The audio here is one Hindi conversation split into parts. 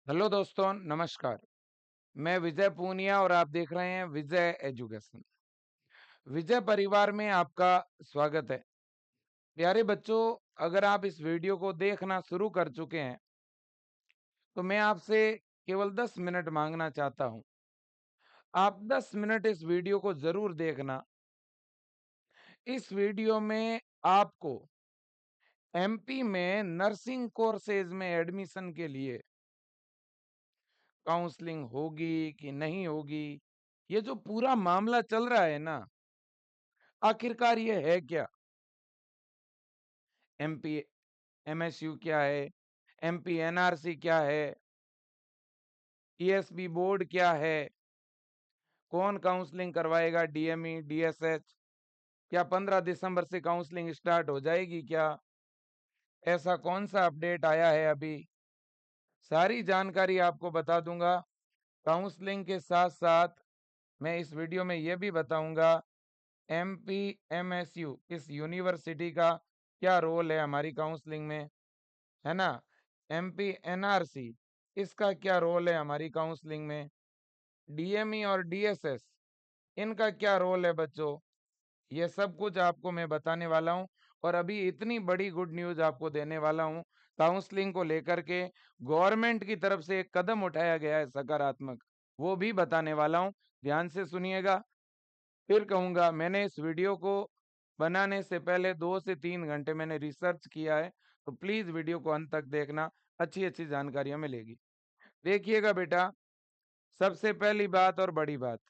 हेलो दोस्तों, नमस्कार। मैं विजय पूनिया और आप देख रहे हैं विजय एजुकेशन। विजय परिवार में आपका स्वागत है। प्यारे बच्चों, अगर आप इस वीडियो को देखना शुरू कर चुके हैं तो मैं आपसे केवल 10 मिनट मांगना चाहता हूं। आप 10 मिनट इस वीडियो को जरूर देखना। इस वीडियो में आपको एमपी में नर्सिंग कोर्सेज में एडमिशन के लिए काउंसलिंग होगी कि नहीं होगी, ये जो पूरा मामला चल रहा है ना, आखिरकार ये है क्या? एमपी एमएसयू क्या है? एमपी एनआरसी क्या है? ईएसबी बोर्ड क्या है? कौन काउंसलिंग करवाएगा? DME, DSH? क्या 15 दिसंबर से काउंसलिंग स्टार्ट हो जाएगी क्या? ऐसा कौन सा अपडेट आया है अभी? सारी जानकारी आपको बता दूंगा। काउंसलिंग के साथ साथ मैं इस वीडियो में यह भी बताऊंगा एमपी एमएसयू इस यूनिवर्सिटी का क्या रोल है हमारी काउंसलिंग में, है ना? एमपी एनआरसी इसका क्या रोल है हमारी काउंसलिंग में? डीएमई और डीएसएस इनका क्या रोल है बच्चों? ये सब कुछ आपको मैं बताने वाला हूं। और अभी इतनी बड़ी गुड न्यूज आपको देने वाला हूं काउंसलिंग को लेकर के। गवर्नमेंट की तरफ से एक कदम उठाया गया है सकारात्मक, वो भी बताने वाला हूं। ध्यान से सुनिएगा। फिर कहूंगा, मैंने इस वीडियो को बनाने से पहले 2 से 3 घंटे मैंने रिसर्च किया है, तो प्लीज वीडियो को अंत तक देखना। अच्छी अच्छी जानकारियां मिलेगी। देखिएगा बेटा, सबसे पहली बात और बड़ी बात,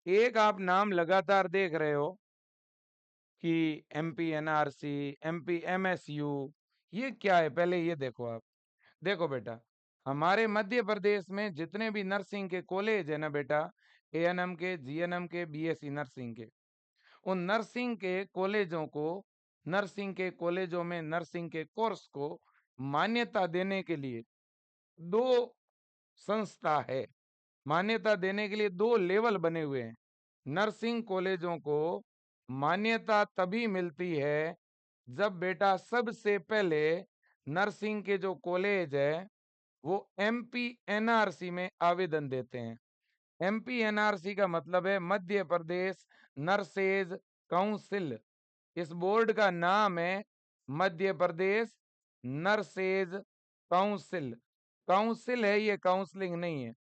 एक आप नाम लगातार देख रहे हो कि एमपी एनआरसी, एमपी एमएसयू, ये क्या है? पहले ये देखो आप। देखो बेटा, हमारे मध्य प्रदेश में जितने भी नर्सिंग के कॉलेज है ना बेटा, एएनएम के, जीएनएम के, बीएससी नर्सिंग के, उन नर्सिंग के कॉलेजों को, नर्सिंग के कॉलेजों में नर्सिंग के कोर्स को मान्यता देने के लिए दो संस्था है। मान्यता देने के लिए दो लेवल बने हुए हैं। नर्सिंग कॉलेजों को मान्यता तभी मिलती है जब बेटा सबसे पहले नर्सिंग के जो कॉलेज है वो एमपी एनआरसी में आवेदन देते हैं। एमपी एनआरसी का मतलब है मध्य प्रदेश नर्सेज काउंसिल। इस बोर्ड का नाम है Madhya Pradesh nurses council. Council है ये, काउंसलिंग नहीं है।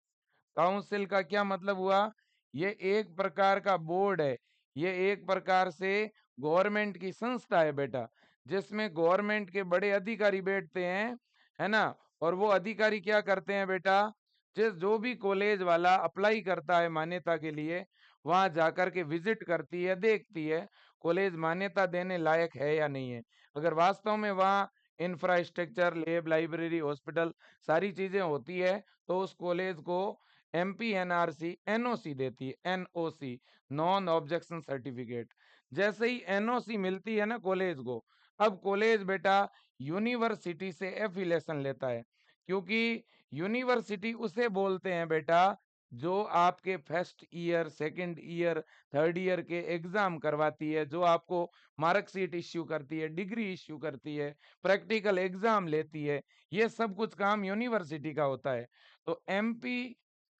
काउंसिल का क्या मतलब हुआ? ये एक प्रकार का बोर्ड है। ये एक प्रकार से गवर्नमेंट की संस्था है बेटा, जिसमें गवर्नमेंट के बड़े अधिकारी बैठते हैं, है ना? और वो अधिकारी क्या करते हैं बेटा, जिस जो भी कॉलेज वाला अप्लाई करता है मान्यता के लिए, वहां जाकर के विजिट करती है, देखती है कॉलेज मान्यता देने लायक है या नहीं है। अगर वास्तव में वहाँ इंफ्रास्ट्रक्चर, लैब, लाइब्रेरी, हॉस्पिटल सारी चीजें होती है तो उस कॉलेज को एमपी एनआरसी एनओसी देती है। NOC, non objection certificate. जैसे ही एनओसी मिलती है ना कॉलेज को, अब कॉलेज बेटा यूनिवर्सिटी से एफिलिएशन लेता है। क्योंकि यूनिवर्सिटी उसे बोलते हैं बेटा जो आपके first year, second year, third year के एग्जाम करवाती है, जो आपको मार्कशीट इश्यू करती है, डिग्री इश्यू करती है, प्रैक्टिकल एग्जाम लेती है। ये सब कुछ काम यूनिवर्सिटी का होता है। तो एमपी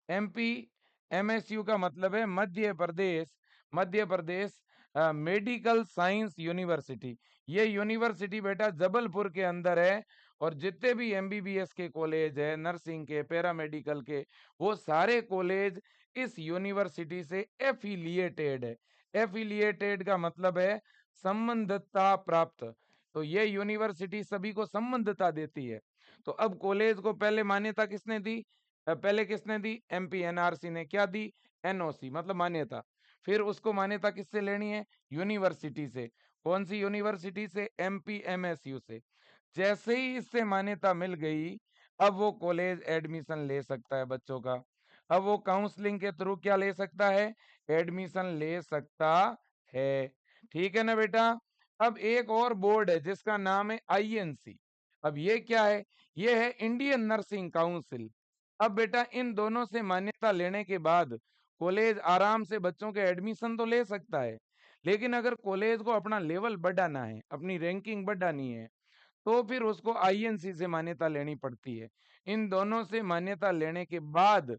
एमपी एमएसयू का मतलब है Madhya Pradesh medical science university. ये यूनिवर्सिटी बेटा जबलपुर के अंदर है। और जितने भी एमबीबीएस के कॉलेज है, नर्सिंग के, पैरामेडिकल के, वो सारे कॉलेज इस यूनिवर्सिटी से एफिलिएटेड है। एफिलिएटेड का मतलब है संबद्धता प्राप्त। तो ये यूनिवर्सिटी सभी को संबद्धता देती है। तो अब कॉलेज को पहले मान्यता किसने दी? पहले किसने दी? एमपी एनआरसी ने। क्या दी? एनओसी मतलब मान्यता। फिर उसको मान्यता किससे लेनी है? यूनिवर्सिटी से। कौन सी यूनिवर्सिटी से? एमपी एमएसयू से। जैसे ही इससे मान्यता मिल गई, अब वो कॉलेज एडमिशन ले सकता है बच्चों का। अब वो काउंसलिंग के थ्रू क्या ले सकता है? एडमिशन ले सकता है। ठीक है ना बेटा? अब एक और बोर्ड है जिसका नाम है आईएनसी। अब ये क्या है? ये है इंडियन नर्सिंग काउंसिल। अब बेटा इन दोनों से मान्यता लेने के बाद कॉलेज आराम से बच्चों के एडमिशन तो ले सकता है। लेकिन अगर कॉलेज को अपना लेवल बढ़ाना है, अपनी रैंकिंग बढ़ानी है, तो फिर उसको आईएनसी से मान्यता लेनी पड़ती है। इन दोनों से मान्यता लेने के बाद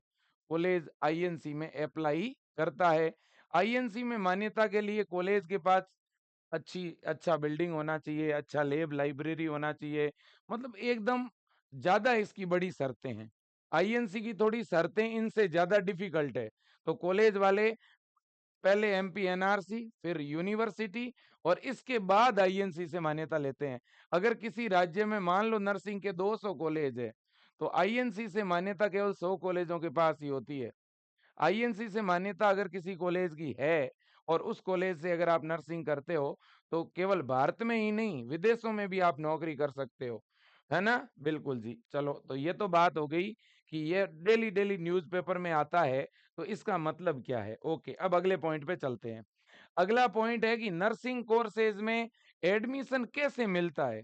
कॉलेज आईएनसी में अप्लाई करता है। आईएनसी में मान्यता के लिए कॉलेज के पास अच्छा बिल्डिंग होना चाहिए, अच्छा लैब लाइब्रेरी होना चाहिए, मतलब एकदम ज्यादा इसकी बड़ी शर्तें हैं। आईएनसी की थोड़ी शर्तें इनसे ज्यादा डिफिकल्ट है। तो कॉलेज वाले पहले एमपी एनआरसी, फिर यूनिवर्सिटी और इसके बाद आईएनसी से मान्यता लेते हैं। अगर किसी राज्य में मान लो नर्सिंग के 200 कॉलेज है, तो आईएनसी से मान्यता केवल 100 कॉलेजों के पास ही होती है। आईएनसी से मान्यता अगर किसी कॉलेज की है और उस कॉलेज से अगर आप नर्सिंग करते हो, तो केवल भारत में ही नहीं, विदेशों में भी आप नौकरी कर सकते हो, है ना? बिल्कुल जी। चलो, तो ये तो बात हो गई कि ये डेली डेली न्यूज़पेपर में आता है, तो इसका मतलब क्या है। ओके, अब अगले पॉइंट पे चलते हैं। अगला पॉइंट है कि नर्सिंग कोर्सेज में एडमिशन कैसे मिलता है,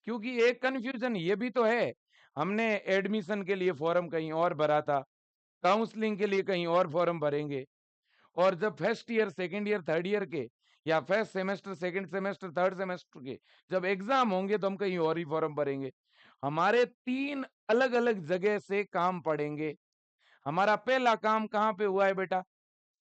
क्योंकि एक कंफ्यूजन ये भी तो है। हमने एडमिशन के लिए फॉर्म कहीं और भरा था, काउंसलिंग के लिए कहीं और फॉर्म भरेंगे, और जब first year, second year, third year के, या first semester, second semester, third semester के जब एग्जाम होंगे, तो हम कहीं और ही फॉर्म भरेंगे। हमारे 3 अलग अलग जगह से काम पड़ेंगे। हमारा पहला काम कहाँ पे हुआ है बेटा?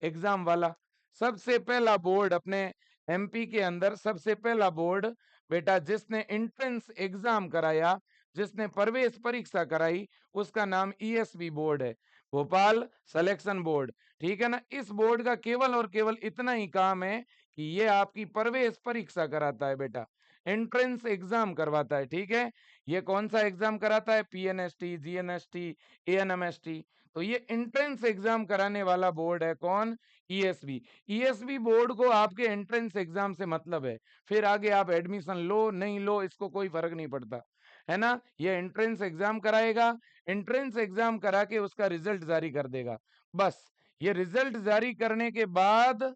एग्जाम वाला। सबसे पहला बोर्ड अपने एमपी के अंदर, सबसे पहला बोर्ड बेटा जिसने एंट्रेंस एग्जाम कराया, जिसने प्रवेश परीक्षा कराई, उसका नाम ईएसबी बोर्ड है, भोपाल सिलेक्शन बोर्ड। ठीक है ना? इस बोर्ड का केवल और केवल इतना ही काम है कि ये आपकी प्रवेश परीक्षा कराता है बेटा, एंट्रेंस एग्जाम करवाता है। ठीक है? ये कौन सा एग्जाम कराता है? पीएनएसटी, जीएनएसटी, एएनएमएसटी। तो ये एंट्रेंस एग्जाम कराने वाला बोर्ड है कौन? ईएसबी। ईएसबी बोर्ड को आपके एंट्रेंस एग्जाम से मतलब है। फिर आगे आप एडमिशन लो नहीं लो, इसको कोई फर्क नहीं पड़ता, है ना? ये एंट्रेंस एग्जाम कराएगा, एंट्रेंस एग्जाम करा के उसका रिजल्ट जारी कर देगा। बस ये रिजल्ट जारी करने के बाद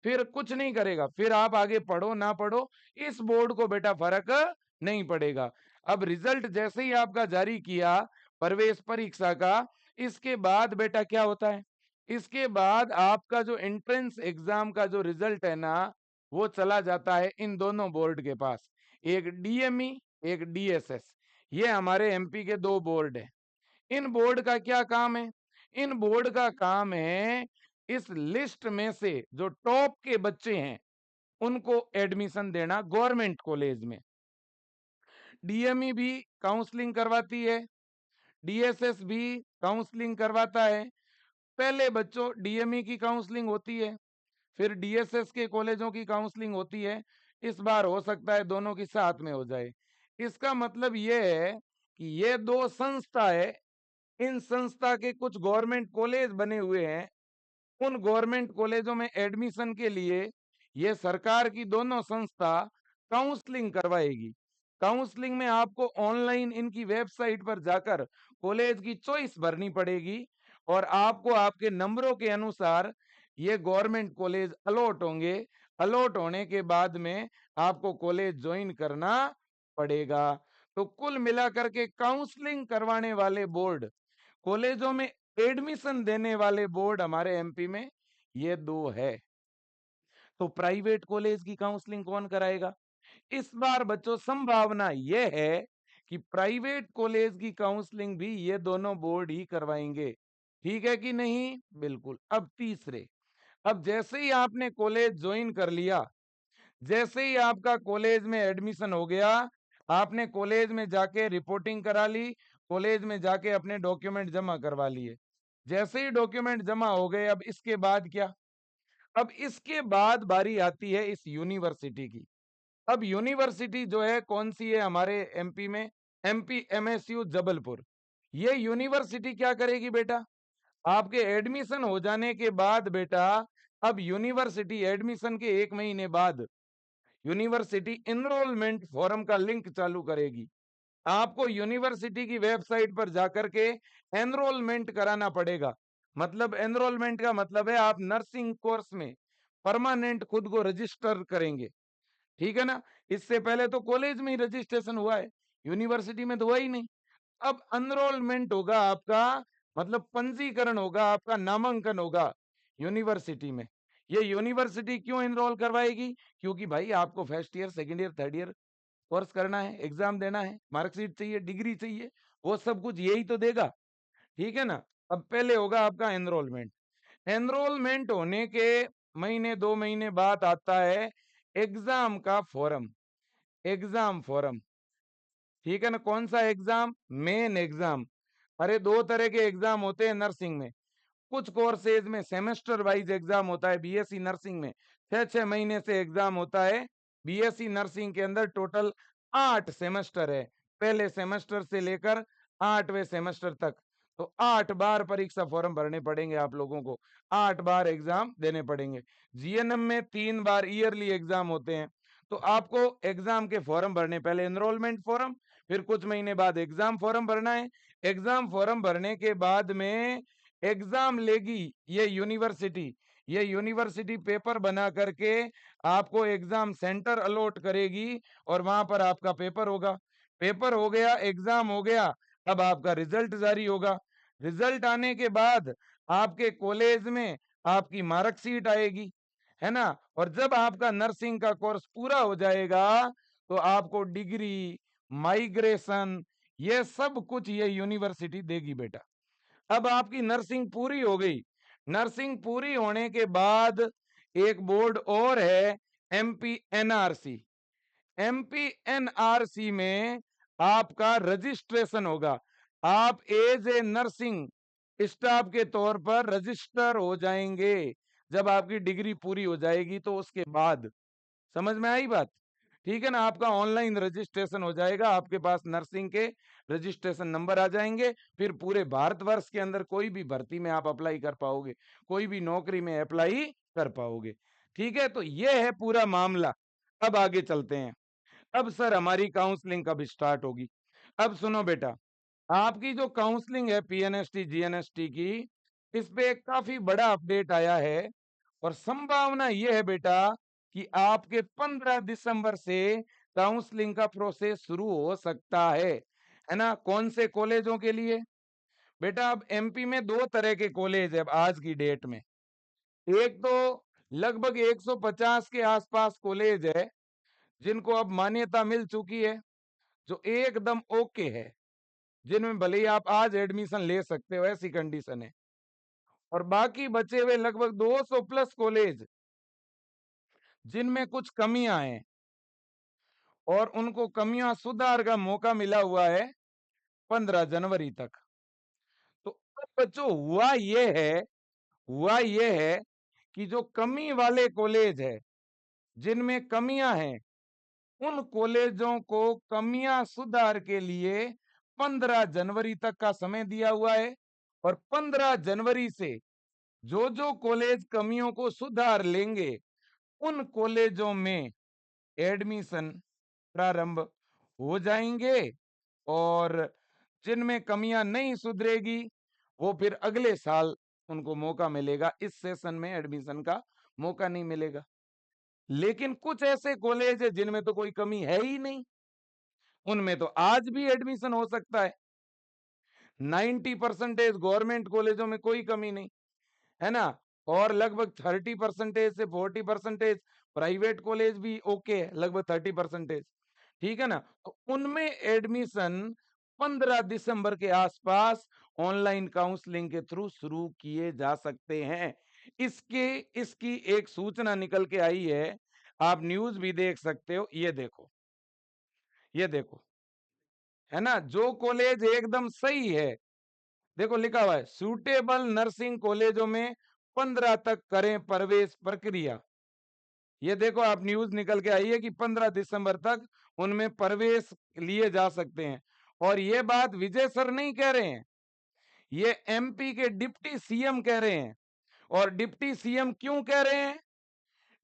फिर कुछ नहीं करेगा। फिर आप आगे पढ़ो ना पढ़ो, इस बोर्ड को बेटा फर्क नहीं पड़ेगा। अब रिजल्ट जैसे ही आपका जारी किया प्रवेश परीक्षा का, इसके बाद बेटा क्या होता है? इसके बाद आपका जो एंट्रेंस एग्जाम का जो रिजल्ट है ना, वो चला जाता है इन दोनों बोर्ड के पास, एक डीएमई, एक डीएसएस। ये हमारे एमपी के 2 बोर्ड है। इन बोर्ड का क्या काम है? इन बोर्ड का काम है इस लिस्ट में से जो टॉप के बच्चे हैं, उनको एडमिशन देना गवर्नमेंट कॉलेज में। डीएमई भी काउंसलिंग करवाती है, डीएसएस भी काउंसलिंग करवाता है। पहले बच्चों डीएमई की काउंसलिंग होती है, फिर डीएसएस के कॉलेजों की काउंसलिंग होती है। इस बार हो सकता है दोनों की साथ में हो जाए। इसका मतलब यह है कि ये 2 संस्था है, इन संस्था के कुछ गवर्नमेंट कॉलेज बने हुए हैं। उन गवर्नमेंट कॉलेजों में एडमिशन के लिए ये सरकार की दोनों संस्था काउंसलिंग करवाएगी। काउंसलिंग में आपको ऑनलाइन इनकी वेबसाइट पर जाकर कॉलेज की चॉइस भरनी पड़ेगी, और आपको आपके नंबरों के अनुसार ये गवर्नमेंट कॉलेज अलॉट होंगे। अलॉट होने के बाद में आपको कॉलेज ज्वाइन करना पड़ेगा। तो कुल मिलाकर के काउंसलिंग करवाने वाले बोर्ड, कॉलेजों में एडमिशन देने वाले बोर्ड हमारे एमपी में ये 2 है। तो प्राइवेट कॉलेज की काउंसलिंग कौन कराएगा? इस बार बच्चों संभावना यह है कि प्राइवेट कॉलेज की काउंसलिंग भी ये दोनों बोर्ड ही करवाएंगे। ठीक है कि नहीं? बिल्कुल। अब तीसरे, अब जैसे ही आपने कॉलेज ज्वाइन कर लिया, जैसे ही आपका कॉलेज में एडमिशन हो गया, आपने कॉलेज में जाके रिपोर्टिंग करा ली, कॉलेज में जाके अपने डॉक्यूमेंट जमा करवा लिए। जैसे ही डॉक्यूमेंट जमा हो गए, अब इसके बाद क्या? अब इसके बाद बारी आती है इस यूनिवर्सिटी की। अब यूनिवर्सिटी जो है कौन सी है हमारे एमपी में? MP MSU Jabalpur. ये यूनिवर्सिटी क्या करेगी बेटा? आपके एडमिशन हो जाने के बाद बेटा, अब यूनिवर्सिटी एडमिशन के 1 महीने बाद यूनिवर्सिटी एनरोलमेंट फॉर्म का लिंक चालू करेगी। आपको यूनिवर्सिटी की वेबसाइट पर जाकर के एनरोलमेंट कराना पड़ेगा। मतलब एनरोलमेंट का मतलब है आप नर्सिंग कोर्स में परमानेंट खुद को रजिस्टर करेंगे। ठीक है ना? इससे पहले तो कॉलेज में ही रजिस्ट्रेशन हुआ है, यूनिवर्सिटी में तो हुआ ही नहीं। अब एनरोलमेंट होगा आपका, मतलब पंजीकरण होगा आपका, नामांकन होगा यूनिवर्सिटी में। ये यूनिवर्सिटी क्यों एनरोल करवाएगी? क्योंकि भाई आपको first year, second year, third year course करना है, एग्जाम देना है, मार्कशीट चाहिए, डिग्री चाहिए, वो सब कुछ यही तो देगा। ठीक है ना। अब पहले होगा आपका एनरोलमेंट। एनरोलमेंट होने के महीने 2 महीने बाद आता है एग्जाम का फॉर्म, एग्जाम फॉर्म। ठीक है ना। कौन सा एग्जाम? Main exam. अरे दो तरह के एग्जाम होते हैं नर्सिंग में। कुछ कोर्सेज में सेमेस्टर वाइज एग्जाम होता है। बीएससी नर्सिंग में 6-6 महीने से एग्जाम होता है। बीएससी नर्सिंग के अंदर टोटल 8 सेमेस्टर है, पहले सेमेस्टर से लेकर 8वें सेमेस्टर तक। तो 8 बार परीक्षा फॉर्म भरने पड़ेंगे आप लोगों को, 8 बार एग्जाम देने पड़ेंगे। जीएनएम में 3 बार ईयरली एग्जाम होते हैं। तो आपको एग्जाम के फॉर्म भरने, पहले एनरोलमेंट फॉर्म, फिर कुछ महीने बाद एग्जाम फॉर्म भरना है। एग्जाम फॉर्म भरने के बाद में एग्जाम लेगी ये यूनिवर्सिटी। ये यूनिवर्सिटी पेपर बना करके आपको एग्जाम सेंटर अलॉट करेगी और वहां पर आपका पेपर होगा। पेपर हो गया, एग्जाम हो गया, अब आपका रिजल्ट जारी होगा। रिजल्ट आने के बाद आपके कॉलेज में आपकी मार्कशीट आएगी, है ना। और जब आपका नर्सिंग का कोर्स पूरा हो जाएगा तो आपको डिग्री, माइग्रेशन, ये सब कुछ ये यूनिवर्सिटी देगी बेटा। अब आपकी नर्सिंग पूरी हो गई। नर्सिंग पूरी होने के बाद एक बोर्ड और है, एमपी एनआरसी। एमपी एनआरसी में आपका रजिस्ट्रेशन होगा। आप एज ए नर्सिंग स्टाफ के तौर पर रजिस्टर हो जाएंगे जब आपकी डिग्री पूरी हो जाएगी। तो उसके बाद, समझ में आई बात? ठीक है ना। आपका ऑनलाइन रजिस्ट्रेशन हो जाएगा, आपके पास नर्सिंग के रजिस्ट्रेशन नंबर आ जाएंगे। फिर पूरे भारतवर्ष के अंदर कोई भी भर्ती में आप अप्लाई कर पाओगे, कोई भी नौकरी में अप्लाई कर पाओगे। ठीक है, तो ये है पूरा मामला। अब आगे चलते हैं। अब सर हमारी काउंसलिंग कब स्टार्ट होगी? अब सुनो बेटा, आपकी जो काउंसलिंग है पीएनएसटी जीएनएसटी की, इस पे एक काफी बड़ा अपडेट आया है। और संभावना यह है बेटा कि आपके 15 दिसंबर से काउंसलिंग का प्रोसेस शुरू हो सकता है ना। कौन से कॉलेजों के लिए? बेटा अब एमपी में 2 तरह के कॉलेज है अब आज की डेट में। एक तो लगभग 150 के आसपास कॉलेज है जिनको अब मान्यता मिल चुकी है, जो एकदम ओके है, जिनमें भले ही आप आज एडमिशन ले सकते हो, ऐसी कंडीशन है। और बाकी बचे हुए लगभग 200 प्लस कॉलेज जिनमें कुछ कमियां हैं और उनको कमियां सुधार का मौका मिला हुआ है 15 जनवरी तक। तो अब बच्चों हुआ ये है कि जो कमी वाले कॉलेज है, जिनमें कमियां हैं, उन कॉलेजों को कमियां सुधार के लिए 15 जनवरी तक का समय दिया हुआ है। और 15 जनवरी से जो जो कॉलेज कमियों को सुधार लेंगे, उन कॉलेजों में एडमिशन प्रारंभ हो जाएंगे। और जिनमें कमियां नहीं सुधरेगी, वो फिर अगले साल उनको मौका मिलेगा, इस सेशन में एडमिशन का मौका नहीं मिलेगा। लेकिन कुछ ऐसे कॉलेज है जिनमें तो कोई कमी है ही नहीं, उनमें तो आज भी एडमिशन हो सकता है। 90% गवर्नमेंट कॉलेजों में कोई कमी नहीं, है ना। और लगभग 30% से 40% प्राइवेट कॉलेज भी ओके है, लगभग 30%। ठीक है ना। तो उनमें एडमिशन 15 दिसंबर के आसपास ऑनलाइन काउंसलिंग के थ्रू शुरू किए जा सकते हैं। इसकी एक सूचना निकल के आई है, आप न्यूज भी देख सकते हो। ये देखो, ये देखो, है ना। जो कॉलेज एकदम सही है, देखो लिखा हुआ है, सूटेबल नर्सिंग कॉलेजों में 15 तक करें प्रवेश प्रक्रिया। ये देखो, आप न्यूज निकल के आई है कि 15 दिसंबर तक उनमें प्रवेश लिए जा सकते हैं। और ये बात विजय सर नहीं कह रहे हैं, ये एमपी के डिप्टी सीएम कह रहे हैं। और डिप्टी सीएम क्यों कह रहे हैं?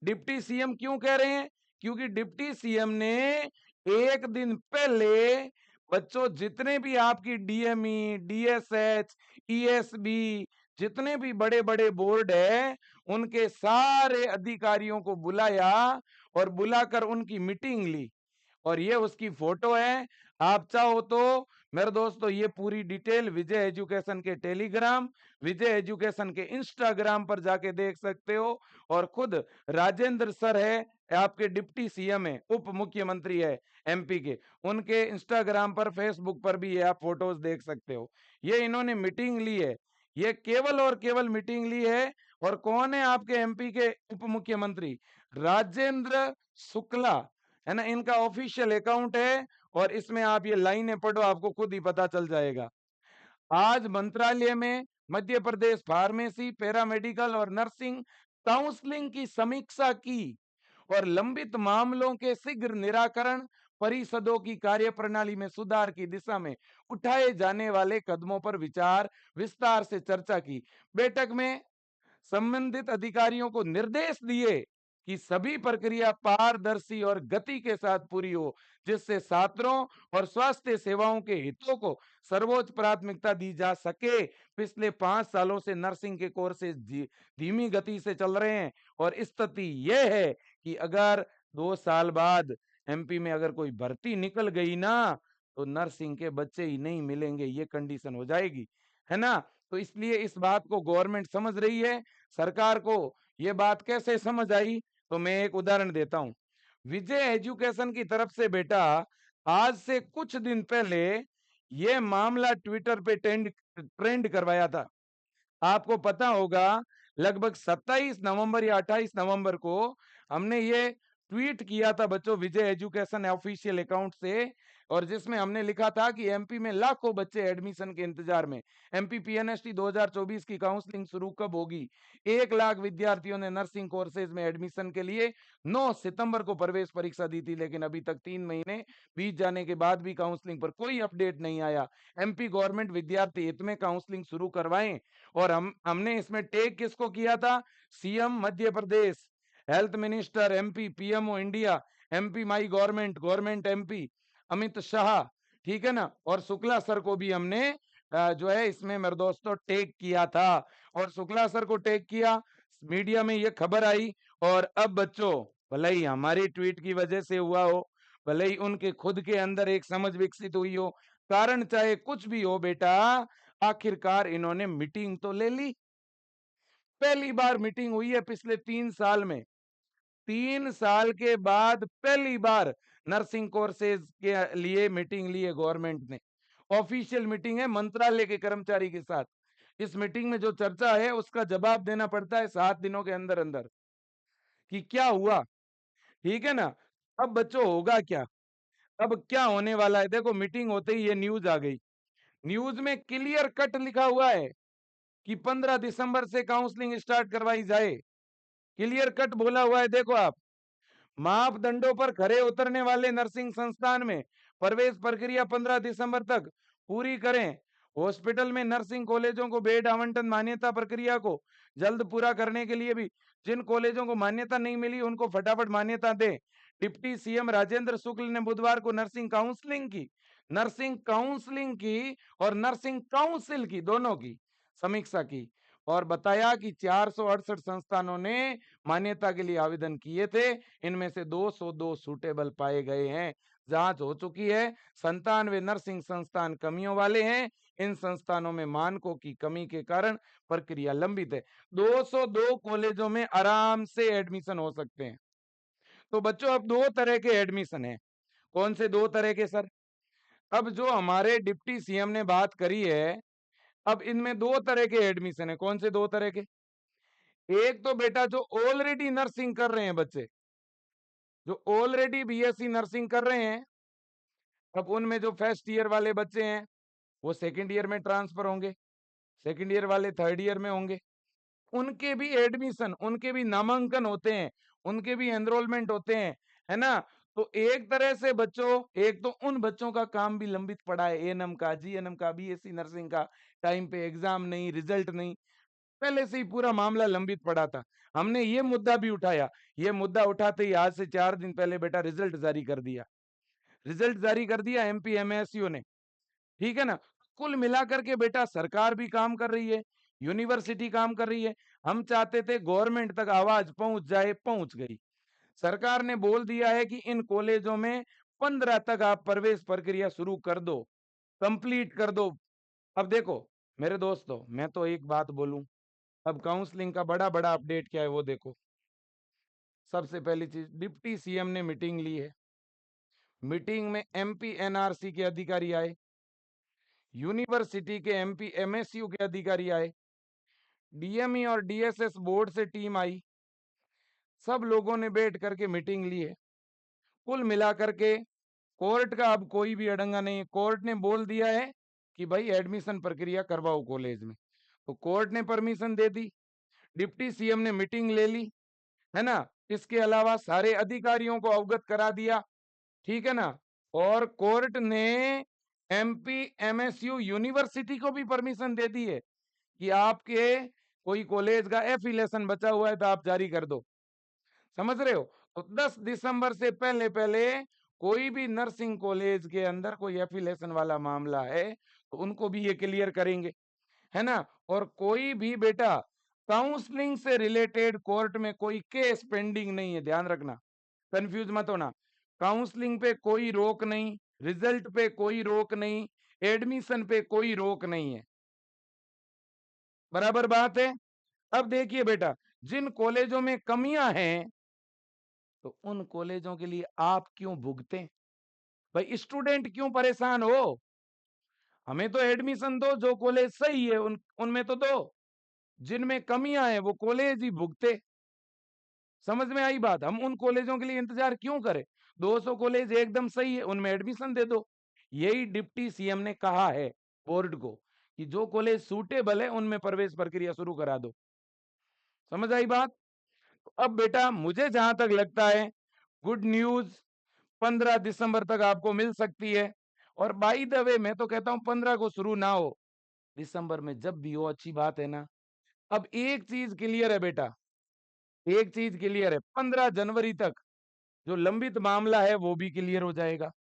डिप्टी सीएम क्यों कह रहे हैं? क्योंकि डिप्टी सीएम ने एक दिन पहले बच्चों, जितने भी आपकी डीएमई, डीएसएच, ईएसबी, जितने भी बड़े बड़े बोर्ड है, उनके सारे अधिकारियों को बुलाया और बुलाकर उनकी मीटिंग ली। और ये उसकी फोटो है। आप चाहो तो मेरे दोस्तों ये पूरी डिटेल विजय एजुकेशन के टेलीग्राम, विजय एजुकेशन के इंस्टाग्राम पर जाके देख सकते हो। और खुद राजेंद्र सर है आपके डिप्टी सीएम है, उप मुख्यमंत्री है एमपी के, उनके इंस्टाग्राम पर, फेसबुक पर भी ये आप फोटोज देख सकते हो। ये इन्होंने मीटिंग ली है, ये केवल और केवल मीटिंग ली है। और कौन है आपके एमपी के उप मुख्यमंत्री? राजेंद्र शुक्ला, है ना, इनका ऑफिशियल अकाउंट है। और इसमें आप ये लाइनें पढ़ो, आपको खुद ही पता चल जाएगा। आज मंत्रालय में मध्य प्रदेश फार्मेसी, पैरामेडिकल और नर्सिंग काउंसलिंग की समीक्षा की और लंबित मामलों के शीघ्र निराकरण, परिषदों की कार्यप्रणाली में सुधार की दिशा में उठाए जाने वाले कदमों पर विचार विस्तार से चर्चा की। बैठक में संबंधित अधिकारियों को निर्देश दिए कि सभी प्रक्रिया पारदर्शी और गति के साथ पूरी हो, जिससे छात्रों और स्वास्थ्य सेवाओं के हितों को सर्वोच्च प्राथमिकता दी जा सके। पिछले 5 सालों से नर्सिंग के कोर्सेज धीमी गति से चल रहे हैं और स्थिति यह है कि अगर 2 साल बाद एमपी में अगर कोई भर्ती निकल गई ना, तो नर्सिंग के बच्चे ही नहीं मिलेंगे, ये कंडीशन हो जाएगी, है ना। तो इसलिए इस बात को गवर्नमेंट समझ रही है। सरकार को ये बात कैसे समझ आई, तो मैं एक उदाहरण देता हूं। विजय एजुकेशन की तरफ से बेटा आज से कुछ दिन पहले ये मामला ट्विटर पे ट्रेंड करवाया था। आपको पता होगा, लगभग 27 नवंबर या 28 नवंबर को हमने ये ट्वीट किया था बच्चों, विजय एजुकेशन ऑफिशियल अकाउंट से, और जिसमें हमने लिखा था कि एमपी में लाखों बच्चे एडमिशन के इंतजार में। एमपी पीएनएसटी 2024 की काउंसलिंग शुरू कब होगी? 1 लाख विद्यार्थियों ने नर्सिंग कोर्सेज में एडमिशन के लिए 9 सितंबर को प्रवेश परीक्षा दी थी, लेकिन अभी तक 3 महीने बीत जाने के बाद भी काउंसलिंग पर कोई अपडेट नहीं आया। एमपी गवर्नमेंट विद्यार्थी हित में काउंसलिंग शुरू करवाएं। और हमने इसमें टेक किसको किया था? CM Madhya Pradesh, health minister MP, PMO India, MP my government, government MP, Amit Shah, ठीक है ना। और शुक्ला सर को भी हमने जो है इसमें मेरे दोस्तों टेक किया था। और शुक्ला सर को टेक किया, मीडिया में ये खबर आई। और अब बच्चों, भले ही हमारी ट्वीट की वजह से हुआ हो, भले ही उनके खुद के अंदर एक समझ विकसित हुई हो, कारण चाहे कुछ भी हो बेटा, आखिरकार इन्होंने मीटिंग तो ले ली। पहली बार मीटिंग हुई है पिछले 3 साल में। 3 साल के बाद पहली बार नर्सिंग कोर्सेज के लिए मीटिंग ली है गवर्नमेंट ने। ऑफिशियल मीटिंग है मंत्रालय के कर्मचारी के साथ। इस मीटिंग में जो चर्चा है उसका जवाब देना पड़ता है 7 दिनों के अंदर अंदर कि क्या हुआ, ठीक है ना। अब बच्चों होगा क्या? अब क्या होने वाला है? देखो, मीटिंग होते ही ये न्यूज आ गई। न्यूज में क्लियर कट लिखा हुआ है कि 15 दिसंबर से काउंसलिंग स्टार्ट करवाई जाए। क्लियर कट बोला हुआ है, देखो आप। मापदंडों पर खरे उतरने वाले नर्सिंग संस्थान में प्रवेश प्रक्रिया 15 दिसंबर तक पूरी करें। हॉस्पिटल में नर्सिंग कॉलेजों को बेड आवंटन मान्यता प्रक्रिया को जल्द पूरा करने के लिए भी जिन कॉलेजों को मान्यता नहीं मिली उनको फटाफट मान्यता दें। डिप्टी सीएम राजेंद्र शुक्ल ने बुधवार को नर्सिंग काउंसलिंग की और नर्सिंग काउंसिल की, दोनों की समीक्षा की और बताया कि 468 संस्थानों ने मान्यता के लिए आवेदन किए थे। इनमें से 202 सूटेबल पाए गए हैं। जांच हो चुकी है। 97 नर्सिंग संस्थान कमियों वाले हैं। इन संस्थानों में मानकों की कमी के कारण प्रक्रिया लंबित है। 202 कॉलेजों में आराम से एडमिशन हो सकते हैं। तो बच्चों, अब 2 तरह के एडमिशन है। कौन से 2 तरह के सर? अब जो हमारे डिप्टी सीएम ने बात करी है, अब इनमें 2 तरह के एडमिशन है। कौन से 2 तरह के? एक तो बेटा जो ऑलरेडी नर्सिंग कर रहे हैं बच्चे, जो ऑलरेडी बीएससी नर्सिंग कर रहे हैं, अब उनमें जो फर्स्ट ईयर वाले बच्चे हैं वो सेकंड ईयर में ट्रांसफर होंगे, सेकंड ईयर वाले थर्ड ईयर में होंगे। उनके भी एडमिशन, उनके भी नामांकन होते हैं, उनके भी एनरोलमेंट होते हैं, है ना। तो एक तरह से बच्चों, एक तो उन बच्चों का काम भी लंबित पड़ा है, एएनएम का, जीएनएम का, बीएससी नर्सिंग का, टाइम पे एग्जाम नहीं, रिजल्ट नहीं, पहले से ही पूरा मामला लंबित पड़ा था। हमने ये मुद्दा भी उठाया। ये मुद्दा उठाते ही आज से 4 दिन पहले बेटा रिजल्ट जारी कर दिया। रिजल्ट जारी कर दिया एमपी एमएसयू ने, ठीक है ना। कुल मिलाकर के बेटा सरकार भी काम कर रही है, यूनिवर्सिटी काम कर रही है। हम चाहते थे गवर्नमेंट तक आवाज पहुंच जाए, पहुंच गई। सरकार ने बोल दिया है कि इन कॉलेजों में 15 तक आप प्रवेश प्रक्रिया शुरू कर दो, कंप्लीट कर दो। अब देखो मेरे दोस्तों, मैं तो एक बात बोलूं, अब काउंसलिंग का बड़ा बड़ा अपडेट क्या है वो देखो। सबसे पहली चीज, डिप्टी सीएम ने मीटिंग ली है। मीटिंग में एमपी एनआरसी के अधिकारी आए, यूनिवर्सिटी के एमपी एमएसयू के अधिकारी आए, डीएमई और डीएसएस बोर्ड से टीम आई। सब लोगों ने बैठ करके मीटिंग ली है। कुल मिलाकर के कोर्ट का अब कोई भी अड़ंगा नहीं है। कोर्ट ने बोल दिया है कि भाई एडमिशन प्रक्रिया करवाओ कॉलेज में, तो कोर्ट ने परमिशन दे दी। डिप्टी सीएम ने मीटिंग ले ली, है ना। इसके अलावा सारे अधिकारियों को अवगत करा दिया, ठीक है ना। और कोर्ट ने एमपी एमएसयू यूनिवर्सिटी को भी परमिशन दे दी है कि आपके कोई कॉलेज का एफिलिएशन बचा हुआ है तो आप जारी कर दो। समझ रहे हो? तो 10 दिसंबर से पहले पहले कोई भी नर्सिंग कॉलेज के अंदर कोई एफिलिएशन वाला मामला है तो उनको भी ये क्लियर करेंगे, है ना। और कोई भी बेटा काउंसलिंग से रिलेटेड कोर्ट में कोई केस पेंडिंग नहीं है, ध्यान रखना, कंफ्यूज मत होना। काउंसलिंग पे कोई रोक नहीं, रिजल्ट पे कोई रोक नहीं, एडमिशन पे कोई रोक नहीं है, बराबर बात है। अब देखिए बेटा, जिन कॉलेजों में कमियां हैं तो उन कॉलेजों के लिए आप क्यों भुगतें? भाई स्टूडेंट क्यों परेशान हो? हमें तो एडमिशन दो, जो कॉलेज सही है उनमें तो दो, जिनमें कमियां हैं वो कॉलेज ही भुगते। समझ में आई बात? हम उन कॉलेजों के लिए इंतजार क्यों करें? 200 कॉलेज एकदम सही है, उनमें एडमिशन दे दो। यही डिप्टी सीएम ने कहा है बोर्ड को कि जो कॉलेज सूटेबल है उनमें प्रवेश प्रक्रिया शुरू करा दो। समझ आई बात? तो अब बेटा मुझे जहां तक लगता है गुड न्यूज 15 दिसंबर तक आपको मिल सकती है। और बाई द वे मैं तो कहता हूं 15 को शुरू ना हो, दिसंबर में जब भी हो अच्छी बात है ना। अब एक चीज क्लियर है बेटा, एक चीज क्लियर है, 15 जनवरी तक जो लंबित मामला है वो भी क्लियर हो जाएगा।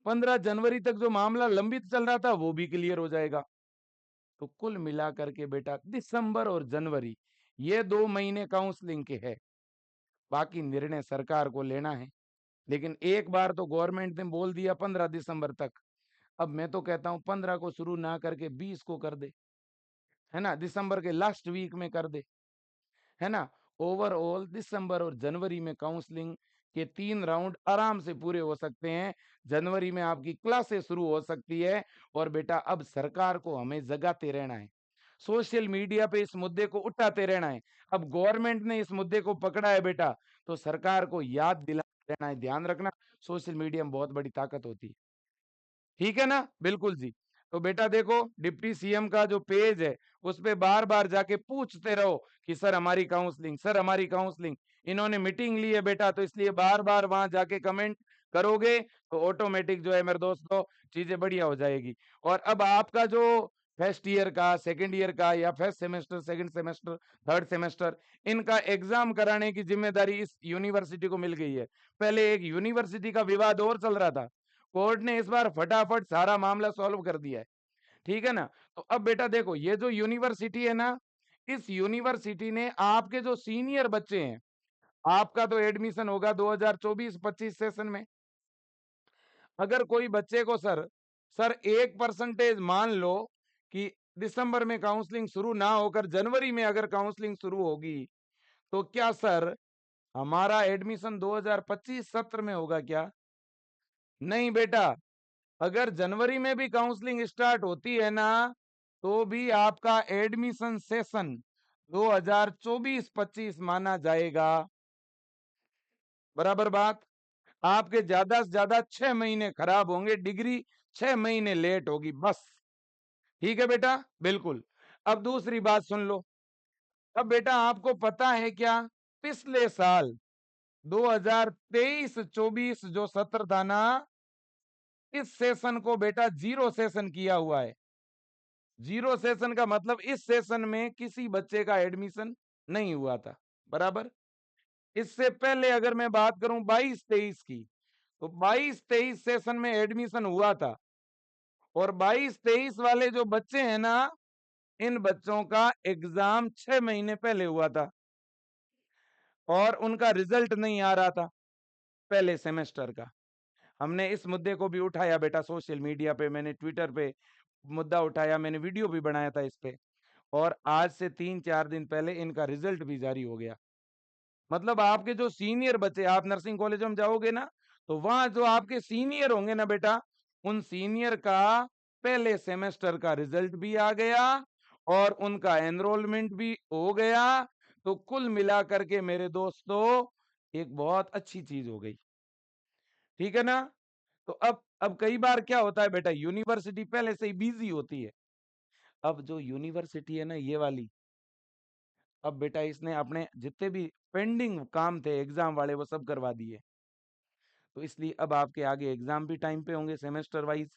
15 जनवरी तक जो मामला लंबित चल रहा था वो भी क्लियर हो जाएगा। तो कुल मिलाकर के बेटा दिसंबर और जनवरी ये 2 महीने काउंसलिंग के हैं, बाकी निर्णय सरकार को लेना है। लेकिन एक बार तो गवर्नमेंट ने बोल दिया 15 दिसंबर तक। अब मैं तो कहता हूं 15 को शुरू ना करके 20 को कर दे, है ना, दिसंबर के लास्ट वीक में कर दे, है ना। ओवरऑल दिसंबर और जनवरी में काउंसलिंग के 3 राउंड आराम से पूरे हो सकते हैं। जनवरी में आपकी क्लासेस शुरू हो सकती है। और बेटा अब सरकार को हमें जगाते रहना है, सोशल मीडिया पे इस मुद्दे को उठाते रहना है। अब गवर्नमेंट ने इस मुद्दे को पकड़ा है बेटा, तो सरकार को याद दिलाते रहना है। ध्यान रखना, सोशल मीडिया में बहुत बड़ी ताकत होती है, ठीक है ना। बिल्कुल जी। तो बेटा देखो, डिप्टी सीएम का जो पेज है उस पे बार बार जाके पूछते रहो कि सर हमारी काउंसलिंग, सर हमारी काउंसलिंग। इन्होंने मीटिंग ली है बेटा, तो इसलिए बार बार वहां जाके कमेंट करोगे तो ऑटोमेटिक जो है मेरे दोस्तों चीजें बढ़िया हो जाएगी। और अब आपका जो फर्स्ट ईयर का, सेकंड ईयर का, या first semester, second semester, third semester, इनका एग्जाम कराने की जिम्मेदारी इस यूनिवर्सिटी को मिल गई है। पहले एक यूनिवर्सिटी का विवाद और चल रहा था, कोर्ट ने इस बार फटाफट सारा मामला सॉल्व कर दिया है, ठीक है ना। तो अब बेटा देखो, ये जो यूनिवर्सिटी है ना, इस यूनिवर्सिटी ने आपके जो सीनियर बच्चे हैं, आपका तो एडमिशन होगा 2024-25 सेशन में। अगर कोई बच्चे को सर सर 1% मान लो कि दिसंबर में काउंसलिंग शुरू ना होकर जनवरी में अगर काउंसलिंग शुरू होगी, तो क्या सर हमारा एडमिशन 2025 सत्र में होगा क्या? नहीं बेटा, अगर जनवरी में भी काउंसलिंग स्टार्ट होती है ना, तो भी आपका एडमिशन सेशन 2024-25 माना जाएगा, बराबर बात। आपके ज्यादा से ज्यादा 6 महीने खराब होंगे, डिग्री 6 महीने लेट होगी बस, ठीक है बेटा, बिल्कुल। अब दूसरी बात सुन लो। अब बेटा आपको पता है क्या, पिछले साल 2023-24 जो सत्र था ना, इस सेशन को बेटा जीरो सेशन किया हुआ है। जीरो सेशन का मतलब इस सेशन में किसी बच्चे का एडमिशन नहीं हुआ था, बराबर। इससे पहले अगर मैं बात करूं 22-23 की, तो 22-23 सेशन में एडमिशन हुआ था। और 22-23 वाले जो बच्चे हैं ना, इन बच्चों का एग्जाम 6 महीने पहले हुआ था और उनका रिजल्ट नहीं आ रहा था पहले सेमेस्टर का। हमने इस मुद्दे को भी उठाया बेटा सोशल मीडिया पे, मैंने ट्विटर पे मुद्दा उठाया, मैंने वीडियो भी बनाया था इस पे। और आज से 3-4 दिन पहले इनका रिजल्ट भी जारी हो गया। मतलब आपके जो सीनियर बच्चे, आप नर्सिंग कॉलेज में जाओगे ना, तो वहां जो आपके सीनियर होंगे ना बेटा, उन सीनियर का पहले सेमेस्टर का रिजल्ट भी आ गया और उनका एनरोलमेंट भी हो गया। तो कुल मिलाकर के मेरे दोस्तों एक बहुत अच्छी चीज हो गई, ठीक है ना। तो अब कई बार क्या होता है बेटा, यूनिवर्सिटी पहले से ही बिजी होती है। अब जो यूनिवर्सिटी है ना ये वाली, अब बेटा इसने अपने जितने भी पेंडिंग काम थे एग्जाम वाले वो सब करवा दिए। तो इसलिए अब आपके आगे एग्जाम भी टाइम पे होंगे सेमेस्टर वाइज,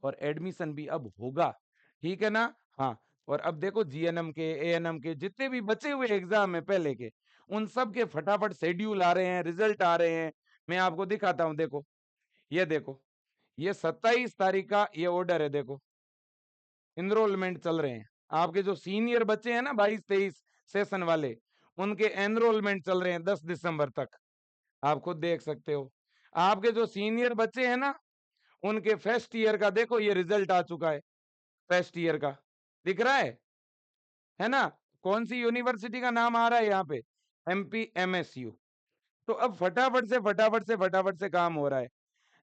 और एडमिशन भी अब होगा, ठीक है ना। हाँ, और अब देखो जीएनएम के, एएनएम के जितने भी बचे हुए एग्जाम है पहले के, उन सब के फटाफट शेड्यूल आ रहे हैं, रिजल्ट आ रहे हैं। मैं आपको दिखाता हूं, देखो ये 27 तारीख का ये ऑर्डर है, देखो एनरोलमेंट चल रहे हैं। आपके जो सीनियर बच्चे हैं ना 22-23 सेशन वाले, उनके एनरोलमेंट चल रहे हैं 10 दिसंबर तक, आप खुद देख सकते हो। आपके जो सीनियर बच्चे हैं ना, उनके फर्स्ट ईयर का देखो ये रिजल्ट आ चुका है, फर्स्ट ईयर का दिख रहा है ना। कौन सी यूनिवर्सिटी का नाम आ रहा है यहाँ पे, एमपी एमएसयू। तो अब फटाफट से काम हो रहा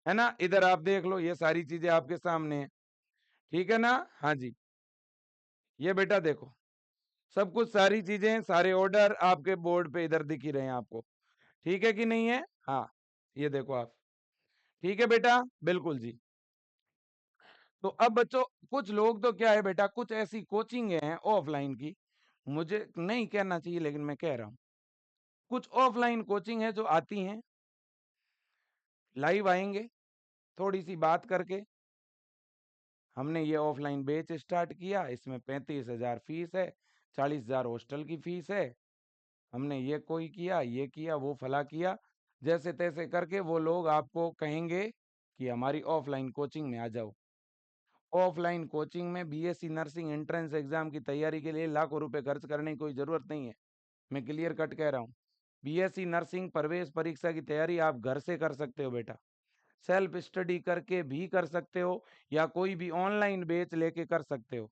है ना। इधर आप देख लो, ये सारी चीजें आपके सामने है, ठीक है ना। हाँ जी, ये बेटा देखो सब कुछ, सारी चीजें, सारे ऑर्डर आपके बोर्ड पे इधर दिख ही रहे हैं आपको, ठीक है कि नहीं है। हाँ, ये देखो आप, ठीक है बेटा, बिल्कुल जी। तो अब बच्चों कुछ लोग तो क्या है बेटा, कुछ ऐसी कोचिंग हैं ऑफलाइन की, मुझे नहीं कहना चाहिए लेकिन मैं कह रहा हूं, कुछ ऑफलाइन कोचिंग है जो आती हैं, लाइव आएंगे, थोड़ी सी बात करके, हमने ये ऑफलाइन बैच स्टार्ट किया, इसमें 35,000 फीस है, 40,000 हॉस्टल की फीस है। हमने ये कोई किया, ये किया, वो फला किया, जैसे तैसे करके वो लोग आपको कहेंगे कि हमारी ऑफलाइन कोचिंग में आ जाओ। ऑफलाइन कोचिंग में बीएससी नर्सिंग एंट्रेंस एग्जाम की तैयारी के लिए लाखों रुपए खर्च करने की कोई जरूरत नहीं है। मैं क्लियर कट कह रहा हूँ, बीएससी नर्सिंग प्रवेश परीक्षा की तैयारी आप घर से कर सकते हो बेटा, सेल्फ स्टडी करके भी कर सकते हो, या कोई भी ऑनलाइन बैच लेके कर सकते हो।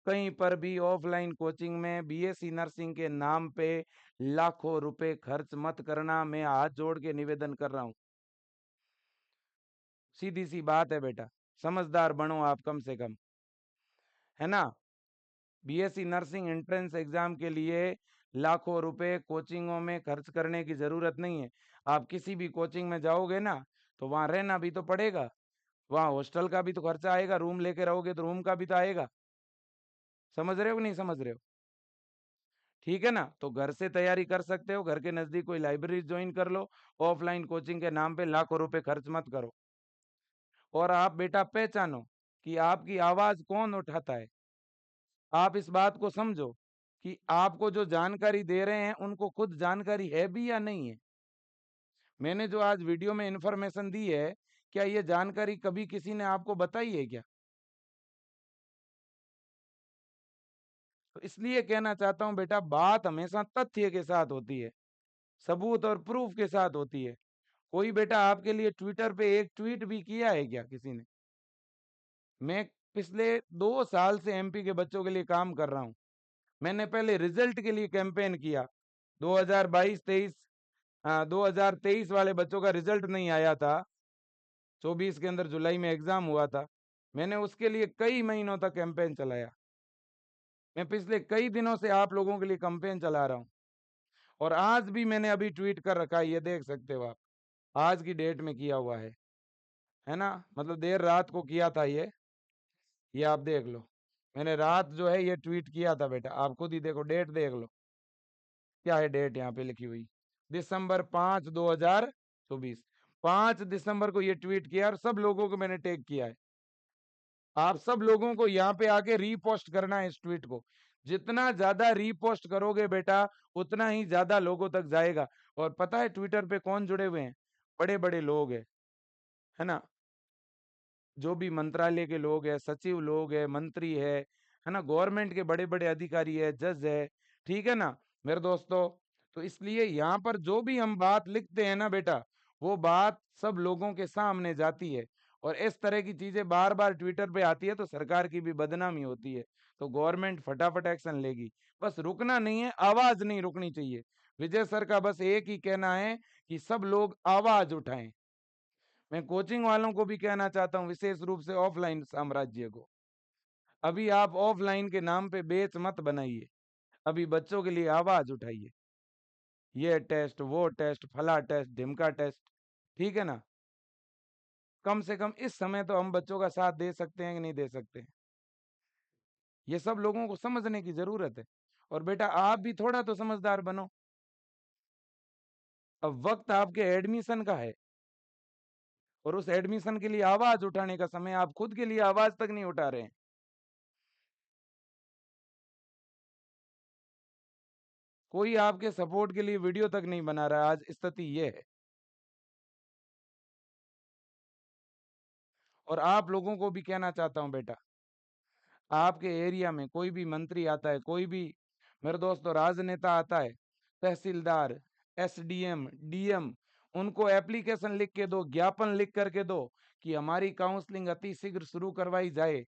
कहीं पर भी ऑफलाइन कोचिंग में बीएससी नर्सिंग के नाम पे लाखों रुपए खर्च मत करना, मैं हाथ जोड़ के निवेदन कर रहा हूं। सीधी सी बात है बेटा, समझदार बनो आप कम से कम, है ना। बीएससी नर्सिंग एंट्रेंस एग्जाम के लिए लाखों रुपए कोचिंगों में खर्च करने की जरूरत नहीं है। आप किसी भी कोचिंग में जाओगे ना, तो वहां रहना भी तो पड़ेगा, वहां हॉस्टल का भी तो खर्चा आएगा, रूम लेके रहोगे तो रूम का भी तो आएगा। समझ रहे हो कि नहीं समझ रहे हो, ठीक है ना। तो घर से तैयारी कर सकते हो, घर के नजदीक कोई लाइब्रेरी ज्वाइन कर लो, ऑफलाइन कोचिंग के नाम पे लाखों रुपए खर्च मत करो। और आप बेटा पहचानो कि आपकी आवाज कौन उठाता है, आप इस बात को समझो कि आपको जो जानकारी दे रहे हैं उनको खुद जानकारी है भी या नहीं है। मैंने जो आज वीडियो में इंफॉर्मेशन दी है, क्या ये जानकारी कभी किसी ने आपको बताई है क्या। तो इसलिए कहना चाहता हूं बेटा, बात हमेशा तथ्य के साथ होती है, सबूत और प्रूफ के साथ होती है। कोई बेटा आपके लिए ट्विटर पे एक ट्वीट भी किया है क्या किसी ने। मैं पिछले 2 साल से एमपी के बच्चों के लिए काम कर रहा हूं। मैंने पहले रिजल्ट के लिए कैंपेन किया, 2022-23, 2023 वाले बच्चों का रिजल्ट नहीं आया था, 24 के अंदर जुलाई में एग्जाम हुआ था। मैंने उसके लिए कई महीनों तक कैंपेन चलाया। मैं पिछले कई दिनों से आप लोगों के लिए कैंपेन चला रहा हूं, और आज भी मैंने अभी ट्वीट कर रखा है, ये देख सकते हो आप, आज की डेट में किया हुआ है ना। मतलब देर रात को किया था ये आप देख लो, मैंने रात जो है ये ट्वीट किया था बेटा, आप खुद ही देखो, डेट देख लो, क्या है डेट यहाँ पे लिखी हुई, December 5, 2024, 5 दिसंबर को ये ट्वीट किया, और सब लोगों को मैंने टैग किया है। आप सब लोगों को यहाँ पे आके रीपोस्ट करना है इस ट्वीट को, जितना ज्यादा रीपोस्ट करोगे बेटा उतना ही ज्यादा लोगों तक जाएगा। और पता है ट्विटर पे कौन जुड़े हुए हैं, बड़े बड़े लोग हैं, है ना, जो भी मंत्रालय के लोग हैं, सचिव लोग हैं, मंत्री है ना, गवर्नमेंट के बड़े बड़े अधिकारी है, जज है, ठीक है ना मेरे दोस्तों। तो इसलिए यहाँ पर जो भी हम बात लिखते हैं ना बेटा, वो बात सब लोगों के सामने जाती है, और इस तरह की चीजें बार बार ट्विटर पे आती है तो सरकार की भी बदनामी होती है, तो गवर्नमेंट फटाफट एक्शन लेगी। बस रुकना नहीं है, आवाज नहीं रुकनी चाहिए, विजय सर का बस एक ही कहना है कि सब लोग आवाज उठाएं। मैं कोचिंग वालों को भी कहना चाहता हूं, विशेष रूप से ऑफलाइन साम्राज्य को, अभी आप ऑफलाइन के नाम पे बेच मत बनाइए, अभी बच्चों के लिए आवाज उठाइए। ये टेस्ट, वो टेस्ट, फला टेस्ट, ढिमका टेस्ट, ठीक है ना। कम से कम इस समय तो हम बच्चों का साथ दे सकते हैं कि नहीं दे सकते हैं, ये सब लोगों को समझने की जरूरत है। और बेटा आप भी थोड़ा तो समझदार बनो। अब वक्त आपके एडमिशन का है, और उस एडमिशन के लिए आवाज उठाने का समय, आप खुद के लिए आवाज तक नहीं उठा रहे हैं। कोई आपके सपोर्ट के लिए वीडियो तक नहीं बना रहा, आज स्थिति ये है। और आप लोगों को भी कहना चाहता हूं बेटा, आपके एरिया में कोई भी मंत्री आता है, कोई भी मेरे दोस्तों राजनेता आता है, तहसीलदार, एसडीएम, डीएम, उनको एप्लीकेशन लिख के दो, ज्ञापन लिख करके दो कि हमारी काउंसलिंग अति शीघ्र शुरू करवाई जाए।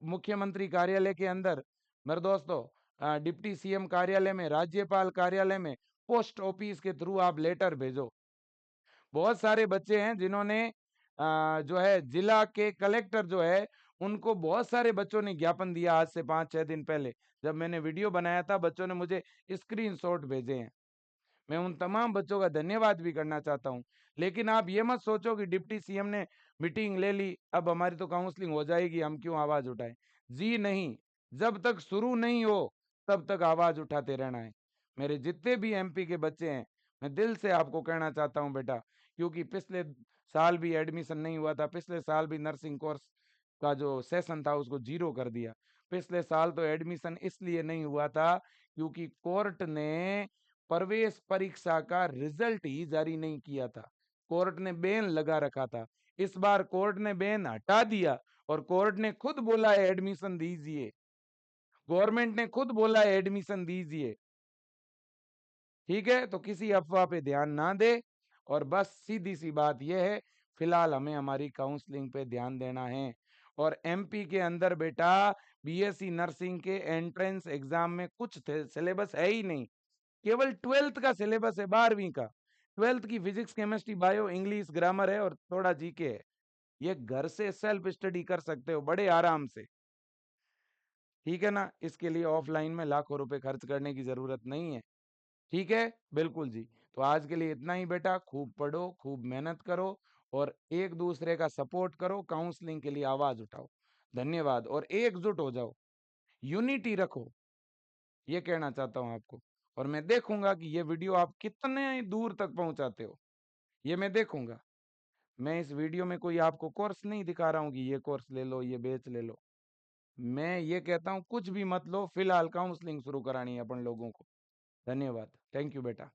मुख्यमंत्री कार्यालय के अंदर मेरे दोस्तों, डिप्टी सीएम कार्यालय में, राज्यपाल कार्यालय में, पोस्ट ऑफिस के थ्रू आप लेटर भेजो। बहुत सारे बच्चे हैं जिन्होंने जो है जिला के कलेक्टर जो है, उनको बहुत सारे बच्चों ने ज्ञापन दिया। आज से 5-6 दिन पहले जब मैंने वीडियो बनाया था, बच्चों ने मुझे स्क्रीनशॉट भेजे हैं। मैं उन तमाम बच्चों का धन्यवाद भी करना चाहता हूं। लेकिन आप ये मत सोचो कि डिप्टी सीएम ने मीटिंग ले ली, अब हमारी तो काउंसलिंग हो जाएगी, हम क्यों आवाज उठाएं। जी नहीं, जब तक शुरू नहीं हो तब तक आवाज उठाते रहना है। मेरे जितने भी एमपी के बच्चे हैं, मैं दिल से आपको कहना चाहता हूं बेटा, क्योंकि पिछले साल भी एडमिशन नहीं हुआ था, पिछले साल भी नर्सिंग कोर्स का जो सेशन था उसको जीरो कर दिया। पिछले साल तो एडमिशन इसलिए नहीं हुआ था क्योंकि कोर्ट ने प्रवेश परीक्षा का रिजल्ट ही जारी नहीं किया था, कोर्ट ने बैन लगा रखा था। इस बार कोर्ट ने बैन हटा दिया और कोर्ट ने खुद बोला है एडमिशन दीजिए, गवर्नमेंट ने खुद बोला है एडमिशन दीजिए। ठीक है, तो किसी अफवाह पे ध्यान ना दे, और बस सीधी सी बात यह है, फिलहाल हमें हमारी काउंसलिंग पे ध्यान देना है। और एमपी के अंदर बेटा बीएससी नर्सिंग के एंट्रेंस एग्जाम में कुछ सिलेबस है ही नहीं, केवल 12th का सिलेबस है, 12वीं का। 12th की physics, chemistry, bio, English, grammar है और थोड़ा जीके है। ये घर से सेल्फ स्टडी कर सकते हो बड़े आराम से, ठीक है ना। इसके लिए ऑफलाइन में लाखों रुपए खर्च करने की जरूरत नहीं है, ठीक है। बिल्कुल जी। तो आज के लिए इतना ही बेटा, खूब पढ़ो, खूब मेहनत करो, और एक दूसरे का सपोर्ट करो, काउंसलिंग के लिए आवाज उठाओ। धन्यवाद। और एकजुट हो जाओ, यूनिटी रखो, ये कहना चाहता हूं आपको। और मैं देखूंगा कि ये वीडियो आप कितने दूर तक पहुंचाते हो, ये मैं देखूंगा। मैं इस वीडियो में कोई आपको कोर्स नहीं दिखा रहा हूं कि ये कोर्स ले लो, ये बेच ले लो। मैं ये कहता हूं कुछ भी मत लो, फिलहाल काउंसलिंग शुरू करानी है अपन लोगों को। धन्यवाद। थैंक यू बेटा।